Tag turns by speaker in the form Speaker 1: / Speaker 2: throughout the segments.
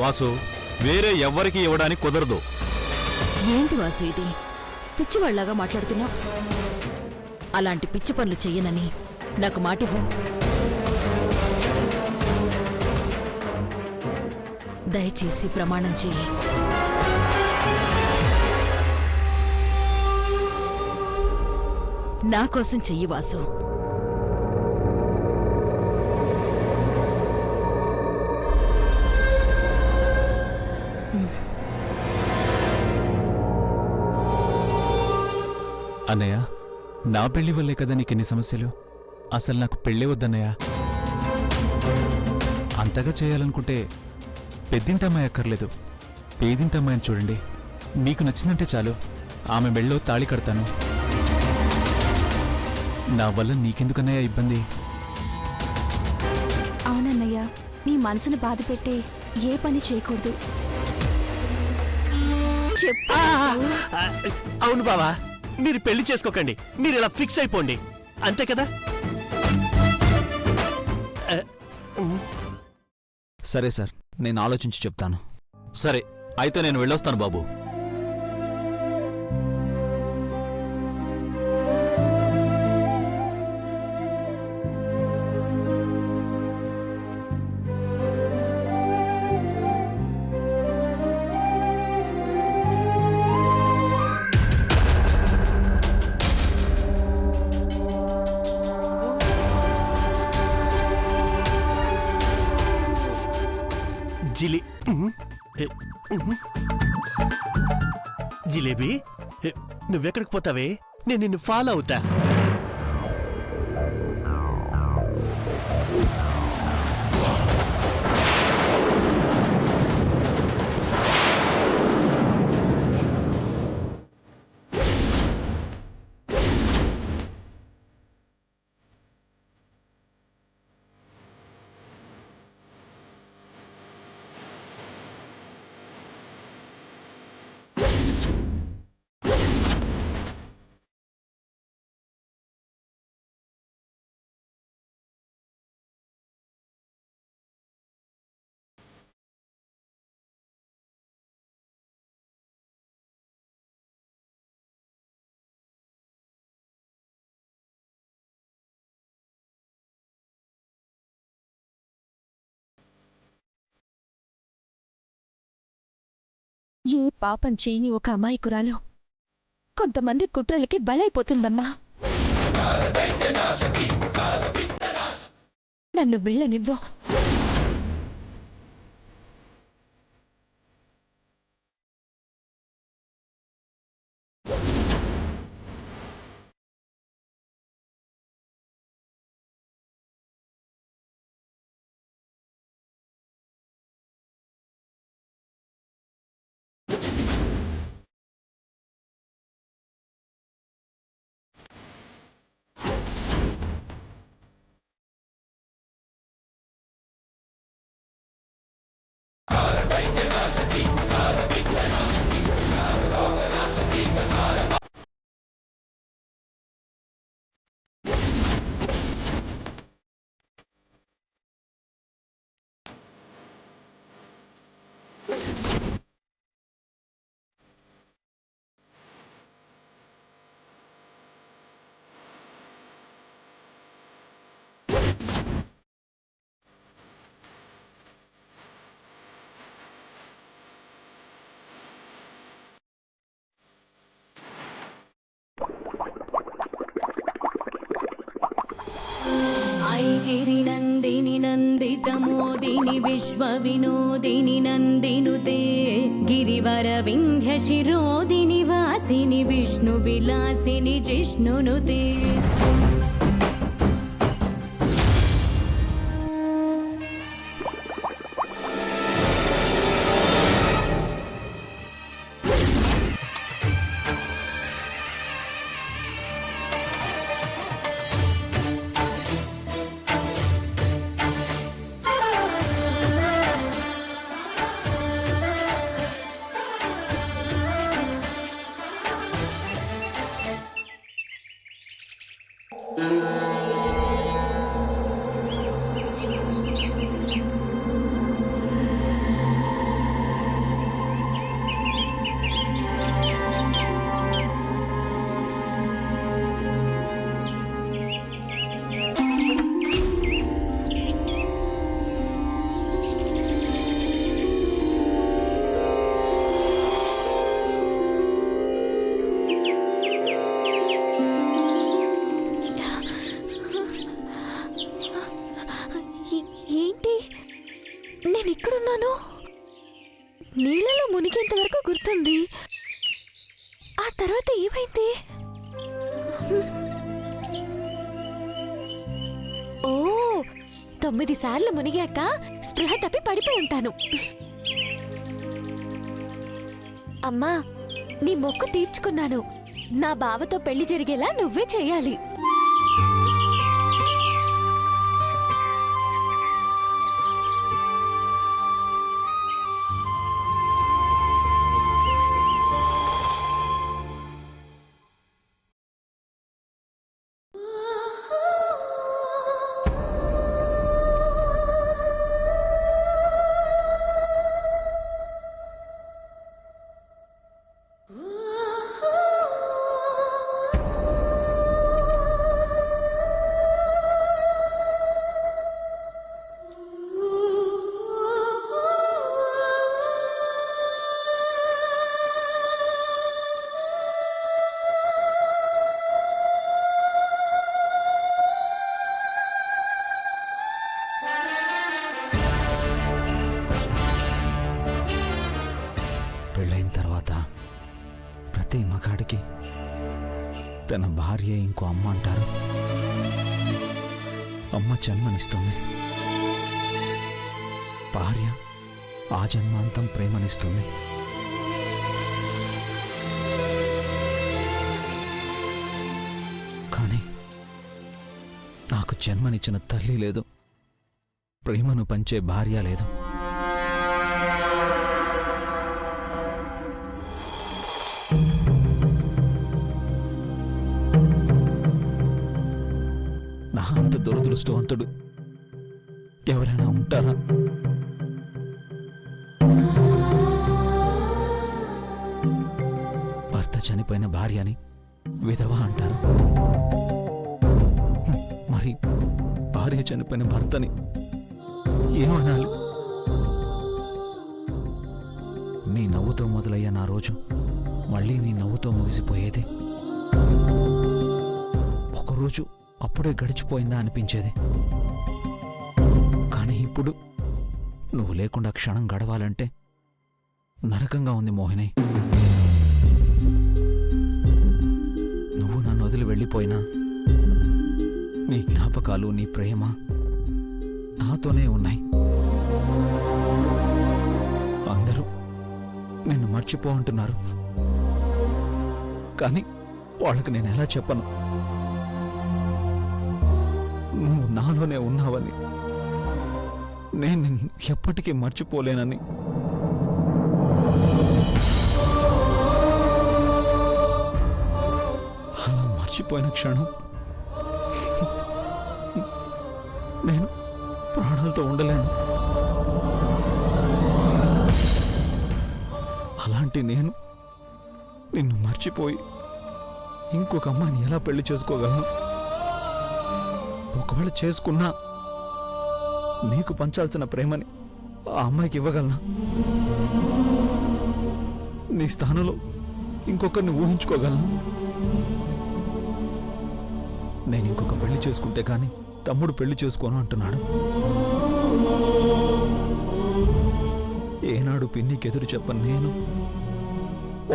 Speaker 1: వాసు, వేరే ఎవ్వరికి ఇవ్వడానికి కుదరదు.
Speaker 2: ఏంటి వాసు ఇది? పిచ్చివాళ్లాగా మాట్లాడుతున్నావు. అలాంటి పిచ్చి పనులు చెయ్యనని నాకు మాటివ్వు. దయచేసి ప్రమాణం చెయ్యి. నా కోసం చెయ్యి వాసు.
Speaker 3: అన్నయ్య, నా పెళ్లి వల్లే కదా నీకెన్ని సమస్యలు. అసలు నాకు పెళ్ళే వద్దన్నయ్య. అంతగా చేయాలనుకుంటే పెద్దింటమ్మాయి అక్కర్లేదు, పేదింటమ్మాయిని చూడండి. మీకు నచ్చిందంటే చాలు, ఆమె మెళ్ళో తాళి కడతాను. నా వల్ల నీకెందుకన్నయ్య ఇబ్బంది?
Speaker 4: అవునన్నయ్య, నీ మనసును బాధ పెట్టే ఏ పని చేయకూడదు.
Speaker 5: అవును బావా, మీరు పెళ్లి చేసుకోకండి. మీరు ఇలా ఫిక్స్ అయిపోండి, అంతే కదా?
Speaker 6: సరే సార్, నేను ఆలోచించి చెప్తాను.
Speaker 1: సరే, అయితే నేను వెళ్ళొస్తాను బాబు.
Speaker 5: జిలేబీ, నువ్వెక్కడికి పోతావే? నేను నిన్ను ఫాలో అవుతా.
Speaker 4: ఏ పాపం చేయని ఒక అమాయకురాలు కొంతమంది కుట్రలకి బలైపోతుందమ్మా. నన్ను వెళ్ళనివ్వు.
Speaker 7: गिरिनन्दिनि नन्दितमोदिनि विश्वविनोदिनि नन्दिनुते गिरिवरविन्ध्यशिरोदिनि वासिनि विष्णुविलासिनि जिष्णुनुते
Speaker 4: నీళ్ళలో మునిగేంత వరకు గుర్తుంది. ఆ తర్వాత ఏమైంది? ఓ 9 సార్లు మునిగాక స్పృహ తప్పి పడిపోయి ఉంటాను. అమ్మా, నీ మొక్కు తీర్చుకున్నాను. నా బావతో పెళ్లి జరిగేలా నువ్వే చెయ్యాలి.
Speaker 6: పెళ్ళైన తర్వాత ప్రతి మగాడికి తన భార్య ఇంకో అమ్మ అంటారు. అమ్మ జన్మనిస్తుంది, భార్య ఆ జన్మాంతం ప్రేమనిస్తుంది. కానీ నాకు జన్మనిచ్చిన తల్లి లేదు, ప్రేమను పంచే భార్య లేదు. నా అంత దురదృష్టవంతుడు ఎవరైనా ఉంటారా? భర్త చనిపోయిన భార్యని విధవ అంటారు. మరి భార్య చనిపోయిన భర్తని ఏమనాలి? నీ నవ్వుతో మొదలయ్యే నా రోజు మళ్ళీ నీ నవ్వుతో ముగిసిపోయేది. ఒకరోజు అప్పుడే గడిచిపోయిందా అనిపించేది. కానీ ఇప్పుడు నువ్వు లేకుండా క్షణం గడవాలంటే నరకంగా ఉంది మోహిని. నువ్వు నన్ను వదిలి వెళ్ళిపోయినా నీ జ్ఞాపకాలు, నీ ప్రేమ నాతోనే ఉన్నాయి. అందరూ నిన్ను మర్చిపో అంటున్నారు, కానీ వాళ్ళకి నేను ఎలా చెప్పను నువ్వు నాలోనే ఉన్నావని, నేను నిన్ను ఎప్పటికీ మర్చిపోలేనని. అలా మర్చిపోయిన క్షణం నేను ప్రాణాలతో ఉండలేను. అలాంటి నేను నిన్ను మర్చిపోయి ఇంకొక అమ్మాయిని ఎలా పెళ్లి చేసుకోగలను? ఒకవేళ చేసుకున్నా నీకు పంచాల్సిన ప్రేమని ఆ అమ్మాయికి ఇవ్వగలనా? నీ స్థానంలో ఇంకొకరిని ఊహించుకోగలను? నేను ఇంకొక పెళ్లి చేసుకుంటే కానీ తమ్ముడు పెళ్లి చేసుకోను అంటున్నాడు. ఏనాడు పిన్నికి ఎదురు చెప్పను నేను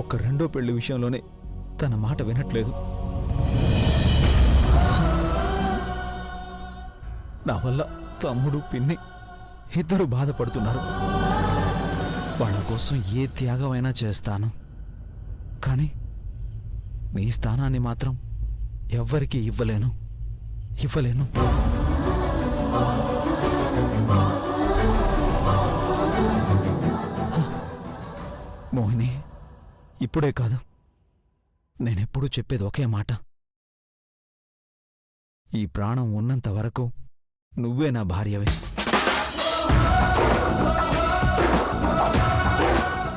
Speaker 6: ఒక్క రెండో పెళ్లి విషయంలోనే తన మాట వినట్లేదు. నా వల్ల తమ్ముడు, పిన్ని ఇద్దరు బాధపడుతున్నారు. వాళ్ళ కోసం ఏ త్యాగమైనా చేస్తాను, కానీ నీ స్థానాన్ని మాత్రం ఎవ్వరికీ ఇవ్వలేను. మోహిని, ఇప్పుడే కాదు, నేనెప్పుడూ చెప్పేది ఒకే మాట. ఈ ప్రాణం ఉన్నంత వరకు నువ్వే నా భార్యవే.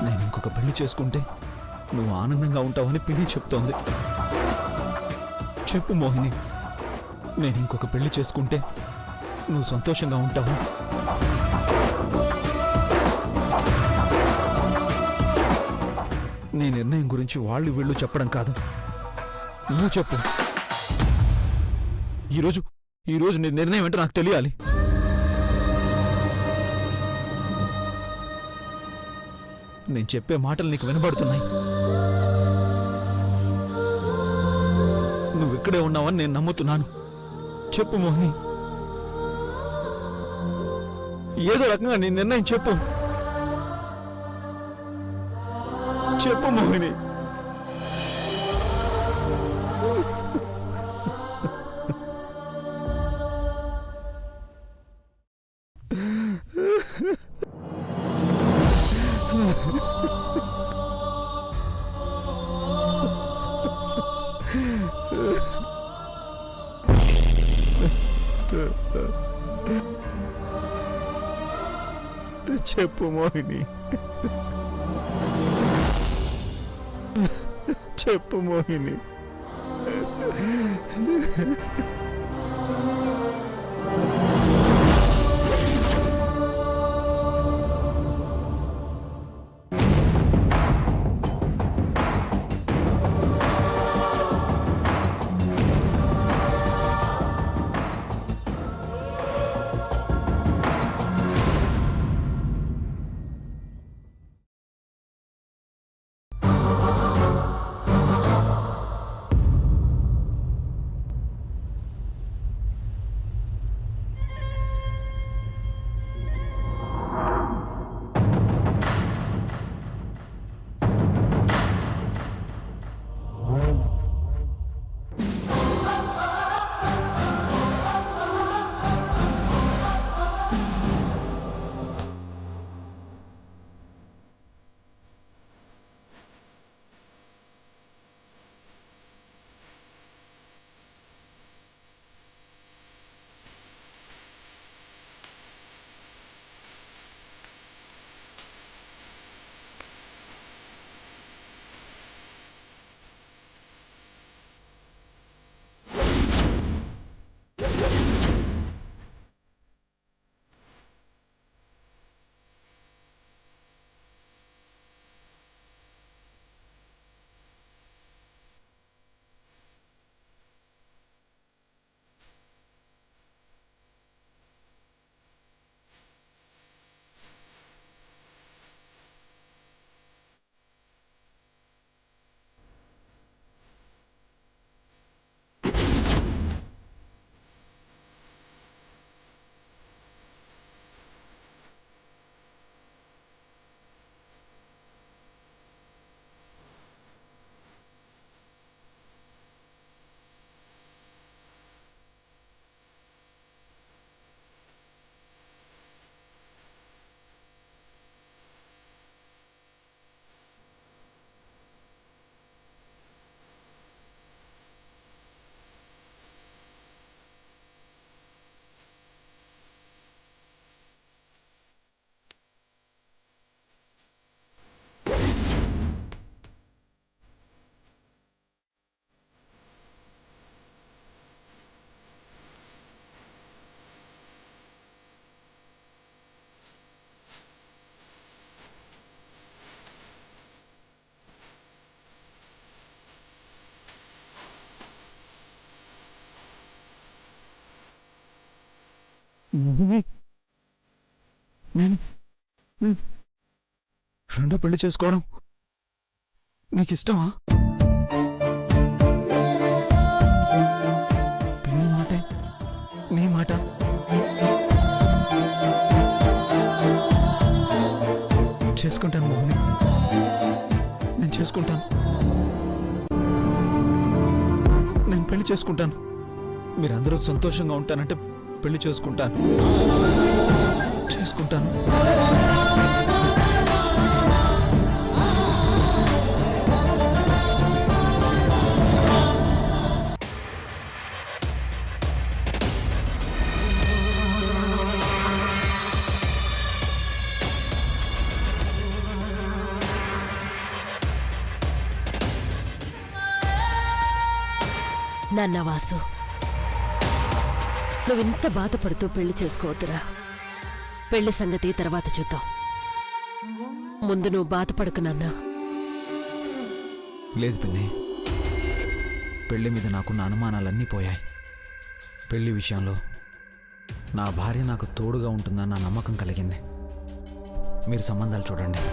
Speaker 6: నేను ఇంకొక పెళ్లి చేసుకుంటే నువ్వు ఆనందంగా ఉంటావని పిన్ని చెప్తోంది. చెప్పు మోహిని, నేను ఇంకొక పెళ్లి చేసుకుంటే నువ్వు సంతోషంగా ఉంటావా? నీ నిర్ణయం గురించి వాళ్ళు వీళ్ళు చెప్పడం కాదు, నువ్వు చెప్పు. ఈరోజు నీ నిర్ణయం ఏంటో నాకు తెలియాలి. నేను చెప్పే మాటలు నీకు వినబడుతున్నాయి. నువ్వు ఇక్కడే ఉన్నావని నేను నమ్ముతున్నాను. చెప్పు మోహిని, ఏదో రకంగా నీ నిర్ణయం చెప్పు. చెప్పు మోహిని. చెప్పు మోహిని, చెప్పు మోహిని. రెండో పెళ్లి చేసుకోవడం నీకు ఇష్టమా? నీ మాటే నీ మాట. చేసుకుంటాను మోహిని, నేను చేసుకుంటాను. నేను పెళ్లి చేసుకుంటాను. మీరందరూ సంతోషంగా ఉంటానంటే పెళ్లి చేసుకుంటాను. చేసుకుంటాను.
Speaker 2: నాన్న వాసు, నువ్వింత బాధపడుతూ పెళ్లి చేసుకోవద్దురా. పెళ్లి సంగతి తర్వాత చూద్దాం. ముందు నువ్వు బాధపడకు నాన్నా.
Speaker 6: లేదు పిన్ని, పెళ్లి మీద నాకున్న అనుమానాలన్నీ పోయాయి. పెళ్లి విషయంలో నా భార్య నాకు తోడుగా ఉంటుందన్న నమ్మకం కలిగింది. మీరు సంబంధాలు చూడండి.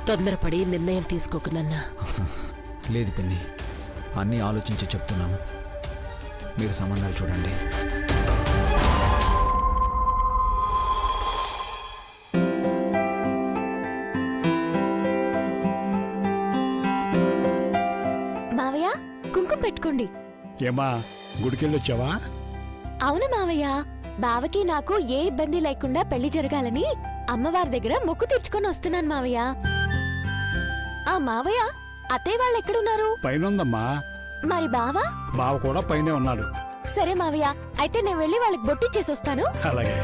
Speaker 2: తొందరపడి నిర్ణయం తీసుకోకు నాన్నా.
Speaker 6: లేదు పిన్ని, అన్నీ ఆలోచించి చెప్తున్నాను. మీరు సంబంధాలు చూడండి.
Speaker 4: మావయ్య కుంకుమ పెట్టుకోండి.
Speaker 8: ఏమా గుడికెళ్ళొచ్చావా?
Speaker 4: అవును మావయ్య, బావకి నాకు ఏ ఇబ్బంది లేకుండా పెళ్లి జరగాలని అమ్మవారి దగ్గర మొక్కు తీర్చుకొని వస్తున్నాను మావయ్య. ఆ మావయ్య, అత్తయ్య వాళ్ళు ఎక్కడున్నారు?
Speaker 8: పైన ఉందమ్మా.
Speaker 4: మరి బావా?
Speaker 8: బావ కూడా పైనే ఉన్నాడు.
Speaker 4: సరే మావయ్య, అయితే నేను వెళ్ళి వాళ్ళకి బొట్టిచ్చేసి వస్తాను.
Speaker 8: అలాగే.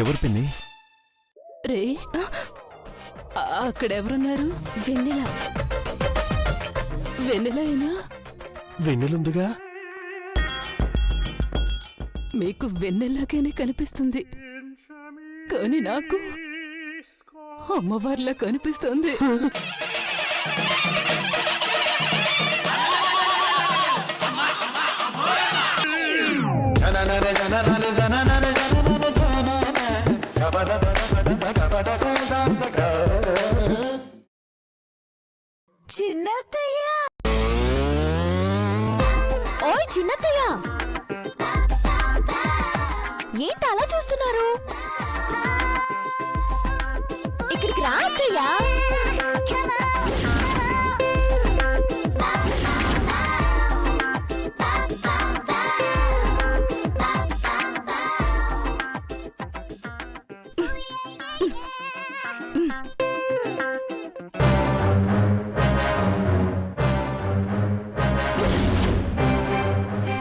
Speaker 1: ఎవరు పిన్ని?
Speaker 2: రే, అక్కడెవరున్నారు? వెన్నెల. వెన్నెల అయినా
Speaker 5: వెన్నెలుందిగా.
Speaker 2: మీకు వెన్నెల్లాగానే కనిపిస్తుంది, కానీ నాకు అమ్మవారిలా కనిపిస్తుంది.
Speaker 4: చిన్నత్తయ్య, ఓయ్ చిన్నత్తయ్య, ఏంటి అలా చూస్తున్నారు? ఇక్కడికి రా అత్తయ్య.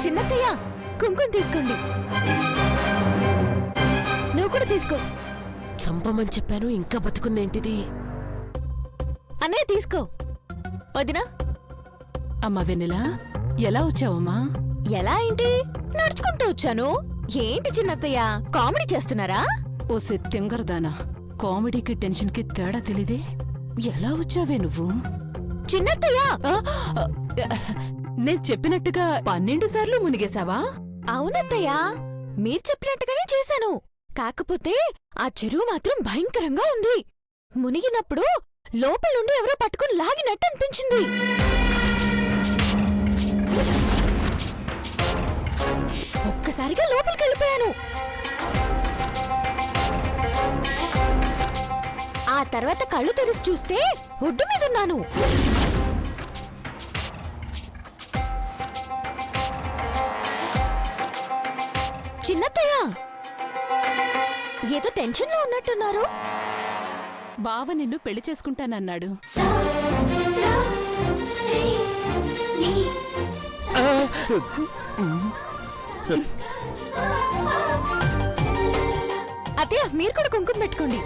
Speaker 4: చిన్నత్తయ్య, కుంకుమ తీసుకోండి. నువ్వు కూడా తీసుకో.
Speaker 2: చంపమని చెప్పాను, ఇంకా బతుకుందేంటిది?
Speaker 4: అన్నయ్య తీసుకో. వదినా?
Speaker 2: అమ్మా వెన్నెల, ఎలా వచ్చావమ్మా?
Speaker 4: ఎలా ఏంటి, నడుచుకుంటూ వచ్చాను. ఏంటి చిన్నత్తయ్య, కామెడీ చేస్తున్నారా?
Speaker 2: ఓ తింగరదానా, కామెడీకి టెన్షన్కి తేడా తెలీదే. ఎలా వచ్చావే నువ్వు?
Speaker 4: చిన్నత్తయ్య,
Speaker 2: నేను చెప్పినట్టుగా 12 సార్లు మునిగేశావా?
Speaker 4: అవునత్తయ్య, మీరు చెప్పినట్టుగానే చేశాను. కాకపోతే ఆ చెరువు మాత్రం భయంకరంగా ఉంది. మునిగినప్పుడు లోపల నుండి ఎవరో పట్టుకుని లాగినట్టు అనిపించింది. ఒక్కసారిగా లోపలికి వెళ్ళిపోయాను. ఆ తర్వాత కళ్ళు తెరిచి చూస్తే ఒడ్డు మీదున్నాను. చిన్నత్తయ్య, ఏదో టెన్షన్లో ఉన్నట్టున్నారు.
Speaker 2: బావ నిన్ను పెళ్లి చేసుకుంటానన్నాడు.
Speaker 4: అత్తయ్య, మీరు కూడా కుంకుమ పెట్టుకోండి.